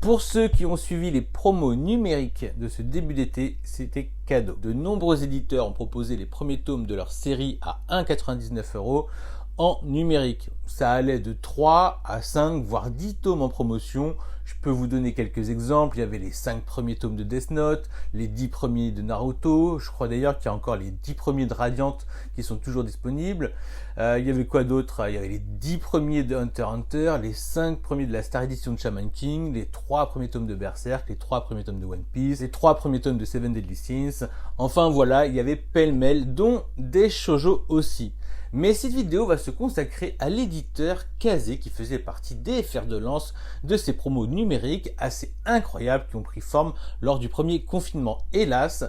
Pour ceux qui ont suivi les promos numériques de ce début d'été, c'était cadeau. De nombreux éditeurs ont proposé les premiers tomes de leur série à 1,99 € en numérique. Ça allait de 3 à 5, voire 10 tomes en promotion. Je peux vous donner quelques exemples. Il y avait les 5 premiers tomes de Death Note, les 10 premiers de Naruto. Je crois d'ailleurs qu'il y a encore les 10 premiers de Radiant qui sont toujours disponibles. Il y avait quoi d'autre? Il y avait les 10 premiers de Hunter x Hunter, les 5 premiers de la Star Edition de Shaman King, les 3 premiers tomes de Berserk, les 3 premiers tomes de One Piece, les 3 premiers tomes de Seven Deadly Sins. Enfin voilà, il y avait pêle-mêle, dont des shoujo aussi. Mais cette vidéo va se consacrer à l'éditeur Kazé qui faisait partie des fers de lance de ces promos numériques assez incroyables qui ont pris forme lors du premier confinement. Hélas,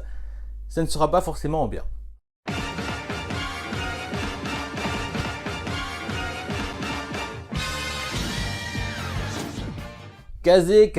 ça ne sera pas forcément en bien. Kazé,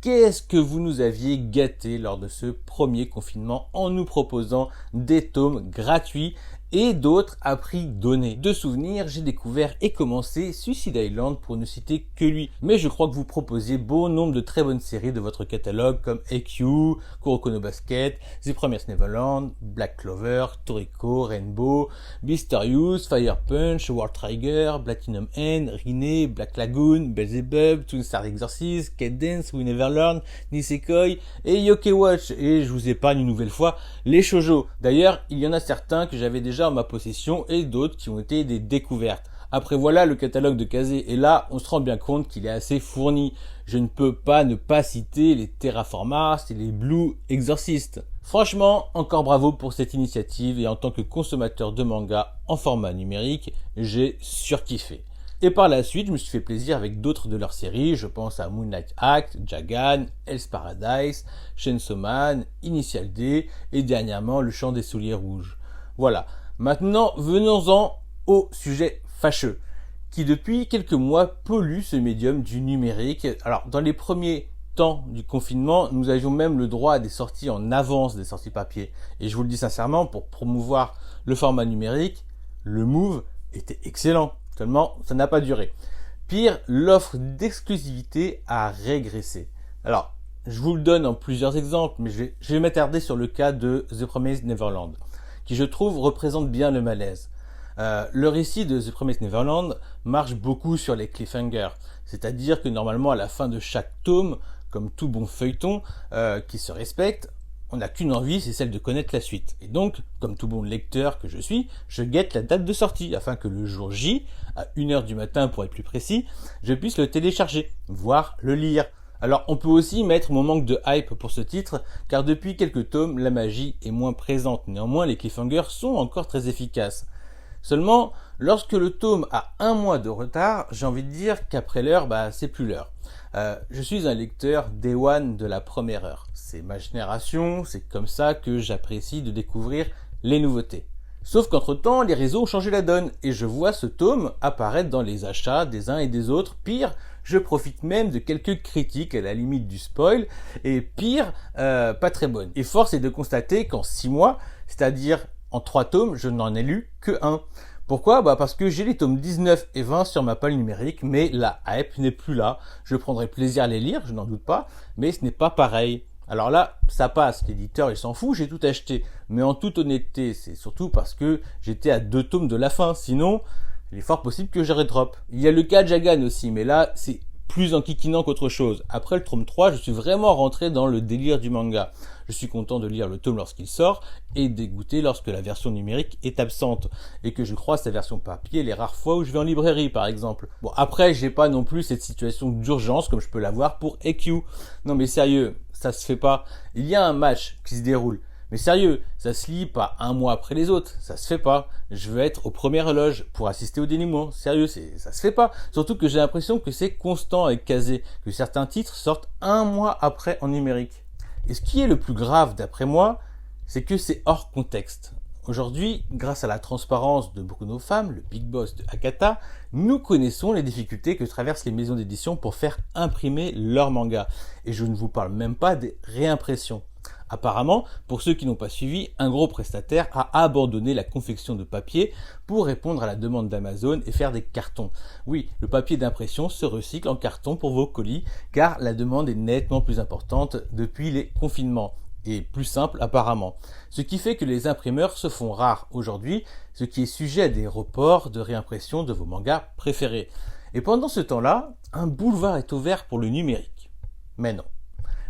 qu'est-ce que vous nous aviez gâté lors de ce premier confinement en nous proposant des tomes gratuits et d'autres à prix donné. De souvenirs, j'ai découvert et commencé Suicide Island pour ne citer que lui. Mais je crois que vous proposiez bon nombre de très bonnes séries de votre catalogue comme EQ, Kuroko no Basket, The Promised Neverland, Black Clover, Toriko, Rainbow, Beastarius, Fire Punch, World Trigger, Platinum End, Rinne, Black Lagoon, Beelzebub, Toon Star Exorcist, Cat Dance, We Never Learn, Nisekoi et Yokai Watch. Et je vous épargne une nouvelle fois les shoujo. D'ailleurs, il y en a certains que j'avais déjà en ma possession et d'autres qui ont été des découvertes. Après voilà le catalogue de Kazé et là on se rend bien compte qu'il est assez fourni. Je ne peux pas ne pas citer les Terraformars et les Blue Exorcist. Franchement, encore bravo pour cette initiative et en tant que consommateur de manga en format numérique, j'ai surkiffé. Et par la suite, je me suis fait plaisir avec d'autres de leurs séries, je pense à Moonlight Act, Jagan, Hell's Paradise, Chainsaw Man, Initial D et dernièrement Le Chant des Souliers Rouges. Voilà. Maintenant, venons-en au sujet fâcheux, qui depuis quelques mois pollue ce médium du numérique. Alors, dans les premiers temps du confinement, nous avions même le droit à des sorties en avance des sorties papier. Et je vous le dis sincèrement, pour promouvoir le format numérique, le move était excellent. Seulement, ça n'a pas duré. Pire, l'offre d'exclusivité a régressé. Alors, je vous le donne en plusieurs exemples, mais je vais m'attarder sur le cas de The Promised Neverland, qui je trouve représente bien le malaise. Le récit de The Promised Neverland marche beaucoup sur les cliffhangers, c'est-à-dire que normalement à la fin de chaque tome, comme tout bon feuilleton qui se respecte, on n'a qu'une envie, c'est celle de connaître la suite. Et donc, comme tout bon lecteur que je suis, je guette la date de sortie, afin que le jour J, à 1h du matin pour être plus précis, je puisse le télécharger, voire le lire. Alors on peut aussi mettre mon manque de hype pour ce titre, car depuis quelques tomes, la magie est moins présente. Néanmoins, les cliffhangers sont encore très efficaces. Seulement, lorsque le tome a un mois de retard, j'ai envie de dire qu'après l'heure, c'est plus l'heure. Je suis un lecteur Day One de la première heure. C'est ma génération, c'est comme ça que j'apprécie de découvrir les nouveautés. Sauf qu'entre-temps, les réseaux ont changé la donne et je vois ce tome apparaître dans les achats des uns et des autres. Pire, je profite même de quelques critiques à la limite du spoil et pire, pas très bonnes. Et force est de constater qu'en 6 mois, c'est-à-dire en 3 tomes, je n'en ai lu que 1. Pourquoi ? Parce que j'ai les tomes 19 et 20 sur ma palle numérique, mais la hype n'est plus là. Je prendrai plaisir à les lire, je n'en doute pas, mais ce n'est pas pareil. Alors là, ça passe, l'éditeur il s'en fout, j'ai tout acheté. Mais en toute honnêteté, c'est surtout parce que j'étais à 2 tomes de la fin, sinon il est fort possible que j'aurais drop. Il y a le cas de Jagan aussi, mais là c'est plus enquiquinant qu'autre chose. Après le tome 3, je suis vraiment rentré dans le délire du manga. Je suis content de lire le tome lorsqu'il sort et dégoûté lorsque la version numérique est absente et que je croise sa version papier les rares fois où je vais en librairie par exemple. Bon, après j'ai pas non plus cette situation d'urgence comme je peux l'avoir pour EQ. Non mais sérieux, ça se fait pas. Il y a un match qui se déroule. Mais sérieux, ça se lit pas un mois après les autres, ça se fait pas. Je veux être aux premières loges pour assister au dénouement. Sérieux, ça se fait pas. Surtout que j'ai l'impression que c'est constant avec Kazé, que certains titres sortent un mois après en numérique. Et ce qui est le plus grave d'après moi, c'est que c'est hors contexte. Aujourd'hui, grâce à la transparence de beaucoup de nos femmes, le big boss de Akata, nous connaissons les difficultés que traversent les maisons d'édition pour faire imprimer leurs mangas. Et je ne vous parle même pas des réimpressions. Apparemment, pour ceux qui n'ont pas suivi, un gros prestataire a abandonné la confection de papier pour répondre à la demande d'Amazon et faire des cartons. Oui, le papier d'impression se recycle en carton pour vos colis, car la demande est nettement plus importante depuis les confinements. Et plus simple apparemment. Ce qui fait que les imprimeurs se font rares aujourd'hui, ce qui est sujet à des reports de réimpression de vos mangas préférés. Et pendant ce temps-là, un boulevard est ouvert pour le numérique. Mais non.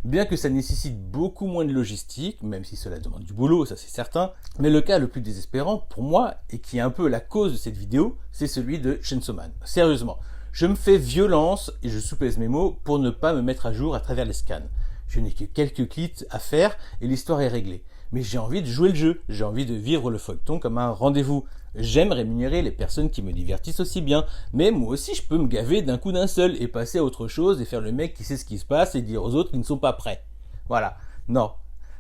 Bien que ça nécessite beaucoup moins de logistique, même si cela demande du boulot, ça c'est certain, mais le cas le plus désespérant pour moi, et qui est un peu la cause de cette vidéo, c'est celui de Chainsaw Man. Sérieusement, je me fais violence, et je soupèse mes mots, pour ne pas me mettre à jour à travers les scans. Je n'ai que quelques clics à faire et l'histoire est réglée. Mais j'ai envie de jouer le jeu, j'ai envie de vivre le feuilleton comme un rendez-vous. J'aime rémunérer les personnes qui me divertissent aussi bien, mais moi aussi je peux me gaver d'un coup d'un seul et passer à autre chose et faire le mec qui sait ce qui se passe et dire aux autres qu'ils ne sont pas prêts. Voilà. Non.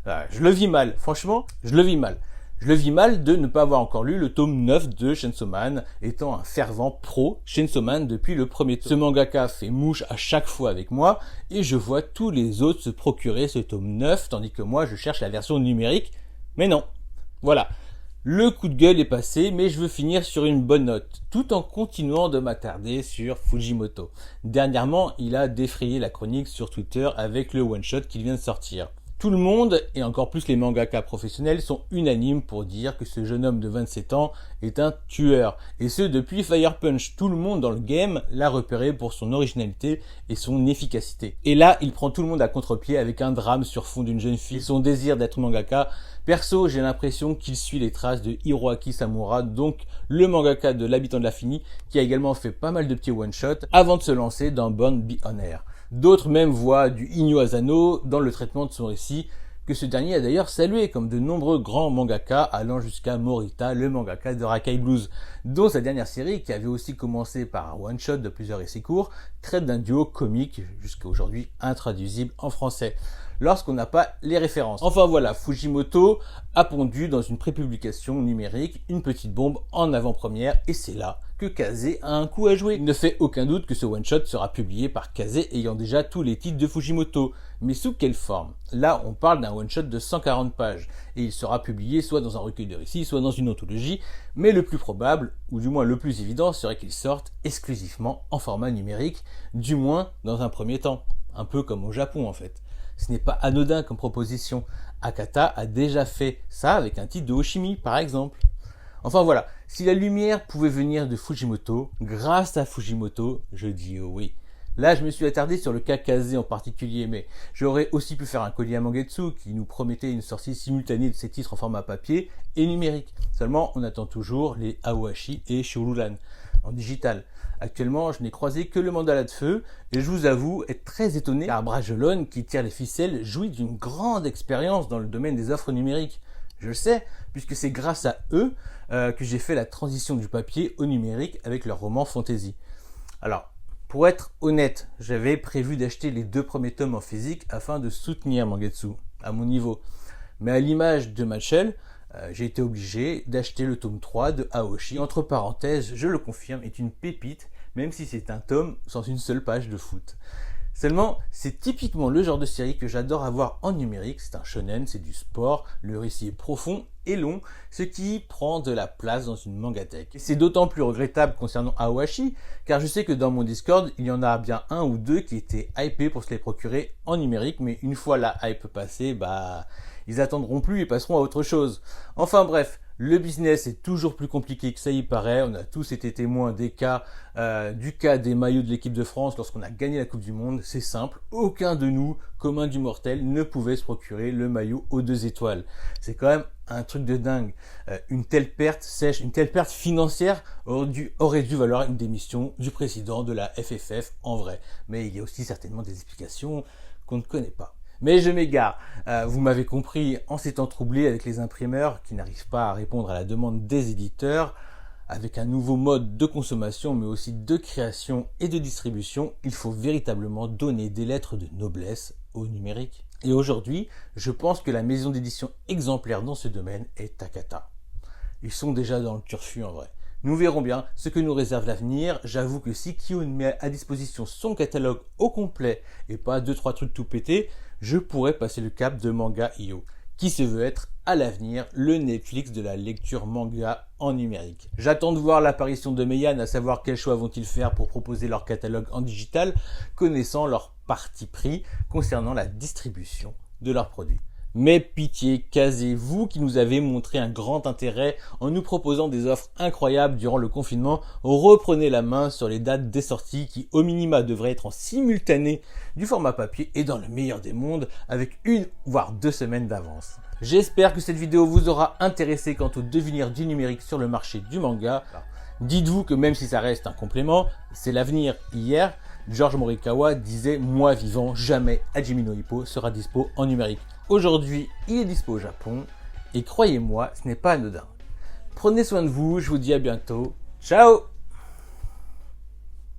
Je le vis mal. Franchement, je le vis mal. Je le vis mal de ne pas avoir encore lu le tome 9 de Chainsaw Man, étant un fervent pro Chainsaw Man depuis le premier tome. Ce mangaka fait mouche à chaque fois avec moi, et je vois tous les autres se procurer ce tome 9, tandis que moi je cherche la version numérique, mais non. Voilà. Le coup de gueule est passé, mais je veux finir sur une bonne note, tout en continuant de m'attarder sur Fujimoto. Dernièrement, il a défrayé la chronique sur Twitter avec le one-shot qu'il vient de sortir. Tout le monde, et encore plus les mangaka professionnels, sont unanimes pour dire que ce jeune homme de 27 ans est un tueur. Et ce, depuis Fire Punch. Tout le monde dans le game l'a repéré pour son originalité et son efficacité. Et là, il prend tout le monde à contre-pied avec un drame sur fond d'une jeune fille, son désir d'être mangaka. Perso, j'ai l'impression qu'il suit les traces de Hiroaki Samura, donc le mangaka de l'Habitant de l'Infini, qui a également fait pas mal de petits one-shots avant de se lancer dans Born Be On Air. D'autres même voient du Inyo Asano dans le traitement de son récit, que ce dernier a d'ailleurs salué comme de nombreux grands mangaka allant jusqu'à Morita, le mangaka de Rakai Blues, dont sa dernière série, qui avait aussi commencé par un one-shot de plusieurs récits courts, traite d'un duo comique jusqu'à aujourd'hui intraduisible en français, lorsqu'on n'a pas les références. Enfin voilà, Fujimoto a pondu dans une prépublication numérique une petite bombe en avant-première, et c'est là que Kazé a un coup à jouer. Il ne fait aucun doute que ce one-shot sera publié par Kazé ayant déjà tous les titres de Fujimoto. Mais sous quelle forme? Là, on parle d'un one-shot de 140 pages, et il sera publié soit dans un recueil de récits, soit dans une anthologie, mais le plus probable, ou du moins le plus évident, serait qu'il sorte exclusivement en format numérique, du moins dans un premier temps. Un peu comme au Japon en fait. Ce n'est pas anodin comme proposition. Akata a déjà fait ça avec un titre de Hoshimi, par exemple. Enfin voilà, si la lumière pouvait venir de Fujimoto, grâce à Fujimoto, je dis oui. Là, je me suis attardé sur le cas Kazé en particulier, mais j'aurais aussi pu faire un colis à Mangetsu qui nous promettait une sortie simultanée de ses titres en format papier et numérique. Seulement, on attend toujours les Aohashi et Shurulan en digital. Actuellement, je n'ai croisé que le mandala de feu, et je vous avoue être très étonné car Brajolon, qui tire les ficelles, jouit d'une grande expérience dans le domaine des offres numériques. Je le sais, puisque c'est grâce à eux que j'ai fait la transition du papier au numérique avec leur roman fantasy. Alors, pour être honnête, j'avais prévu d'acheter les 2 premiers tomes en physique afin de soutenir Mangetsu à mon niveau. Mais à l'image de Matchel, j'ai été obligé d'acheter le tome 3 de Aoshi. Entre parenthèses, je le confirme, est une pépite, même si c'est un tome sans une seule page de foot. Seulement, c'est typiquement le genre de série que j'adore avoir en numérique. C'est un shonen, c'est du sport, le récit est profond et long, ce qui prend de la place dans une mangathèque. Et c'est d'autant plus regrettable concernant Aohashi, car je sais que dans mon Discord, il y en a bien 1 ou 2 qui étaient hypés pour se les procurer en numérique, mais une fois la hype passée, ils attendront plus et passeront à autre chose. Enfin bref, le business est toujours plus compliqué que ça y paraît. On a tous été témoins du cas des maillots de l'équipe de France lorsqu'on a gagné la Coupe du Monde. C'est simple, aucun de nous, commun du mortel, ne pouvait se procurer le maillot aux 2 étoiles. C'est quand même un truc de dingue. Une telle perte sèche, une telle perte financière aurait dû valoir une démission du président de la FFF en vrai. Mais il y a aussi certainement des explications qu'on ne connaît pas. Mais je m'égare. Vous m'avez compris, en ces temps troublés avec les imprimeurs qui n'arrivent pas à répondre à la demande des éditeurs, avec un nouveau mode de consommation mais aussi de création et de distribution, il faut véritablement donner des lettres de noblesse au numérique. Et aujourd'hui, je pense que la maison d'édition exemplaire dans ce domaine est Takata. Ils sont déjà dans le turfu en vrai. Nous verrons bien ce que nous réserve l'avenir. J'avoue que si Kyo met à disposition son catalogue au complet et pas 2-3 trucs tout pétés, je pourrais passer le cap de Manga.io. qui se veut être à l'avenir le Netflix de la lecture manga en numérique. J'attends de voir l'apparition de Meian, à savoir quels choix vont-ils faire pour proposer leur catalogue en digital, connaissant leur parti pris concernant la distribution de leurs produits. Mais pitié, Kazé, vous qui nous avez montré un grand intérêt en nous proposant des offres incroyables durant le confinement, reprenez la main sur les dates des sorties qui au minima devraient être en simultané du format papier et dans le meilleur des mondes avec 1 voire 2 semaines d'avance. J'espère que cette vidéo vous aura intéressé quant au devenir du numérique sur le marché du manga. Dites-vous que même si ça reste un complément, c'est l'avenir. Hier, George Morikawa disait « Moi vivant, jamais Hajime no Ippo sera dispo en numérique ». Aujourd'hui, il est dispo au Japon et croyez-moi, ce n'est pas anodin. Prenez soin de vous, je vous dis à bientôt. Ciao!